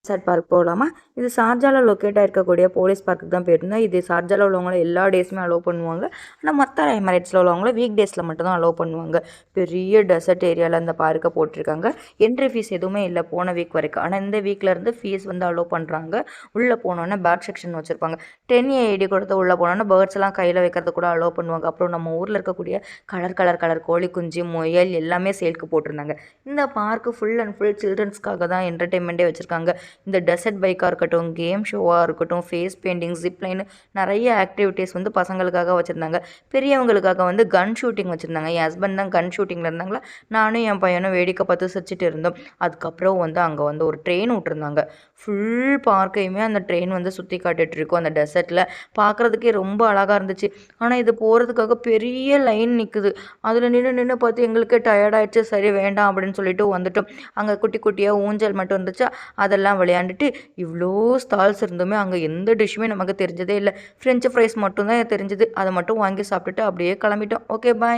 Chat park போகலாமா? இது ஷார்ஜாவில் locate ஆகிருக்கக்கூடிய police park தான் போயிருந்தோம். இது ஷார்ஜாவில் உள்ளவங்களை எல்லா டேஸுமே அலோவ் பண்ணுவாங்க. ஆனால் மற்ற எமிரேட்ஸில் உள்ளவங்கள வீக் டேஸில் மட்டும்தான் அலோவ் பண்ணுவாங்க. பெரிய டெசர்ட் ஏரியாவில் அந்த பார்க்கை போட்டிருக்காங்க. என்ட்ரி ஃபீஸ் எதுவுமே இல்லை போன வீக் வரைக்கும். ஆனால் இந்த வீக்லேருந்து ஃபீஸ் வந்து அலோவ் பண்ணுறாங்க. உள்ளே போனோன்னே பேர்ட் செக்ஷன் வச்சுருப்பாங்க. 10 ஐடி கொடுத்து உள்ளே போனோன்னா பேர்ட்ஸ் எல்லாம் கையில் வைக்கிறது கூட அலோவ் பண்ணுவாங்க. அப்புறம் நம்ம ஊரில் இருக்கக்கூடிய கலர் கோழி குஞ்சு, முயல் எல்லாமே சேல்க்கு போட்டிருந்தாங்க. இந்த பார்க்கு ஃபுல் அண்ட் ஃபுல் சில்ட்ரன்ஸ்க்காக தான் என்டர்டெயின்மெண்ட்டே வச்சுருக்காங்க. இந்த டெசர்ட் பைக்காக இருக்கட்டும், கேம் ஷோவாக இருக்கட்டும், ஃபேஸ் பெயிண்டிங், ஜிப்லைனு நிறைய ஆக்டிவிட்டீஸ் வந்து பசங்களுக்காக வச்சுருந்தாங்க. பெரியவங்களுக்காக வந்து கன் ஷூட்டிங் வச்சுருந்தாங்க. என் ஹஸ்பண்ட் தான் கன் ஷூட்டிங்கில் இருந்தாங்களா, நானும் என் பையனும் வேடிக்கை பார்த்து சிரிச்சிட்டு இருந்தோம். அதுக்கப்புறம் வந்து அங்கே வந்து ஒரு ட்ரெயின் விட்டுருந்தாங்க. ஃபுல் பார்க்கையுமே அந்த ட்ரெயின் வந்து சுற்றி காட்டிகிட்டு இருக்கும். அந்த டெசர்ட்டில் பார்க்குறதுக்கே ரொம்ப அழகாக இருந்துச்சு. ஆனால் இது போகிறதுக்காக பெரிய லைன் நிற்குது. அதில் நின்று பார்த்து எங்களுக்கே டயர்டாயிடுச்சு. சரி வேண்டாம் அப்படின்னு சொல்லிட்டு வந்துட்டோம். அங்கே குட்டி குட்டியாக ஊஞ்சல் மட்டும் இருந்துச்சா, அதெல்லாம் விளையாண்டுட்டு இவ்வளோ ஸ்டால்ஸ் இருந்துமே அங்கே எந்த டிஷ்ஷுமே நமக்கு தெரிஞ்சதே இல்லை. ஃப்ரெஞ்சு ஃப்ரைஸ் மட்டும்தான் தெரிஞ்சுது. அதை மட்டும் வாங்கி சாப்பிட்டுட்டு அப்படியே கிளம்பிட்டோம். Okay bye.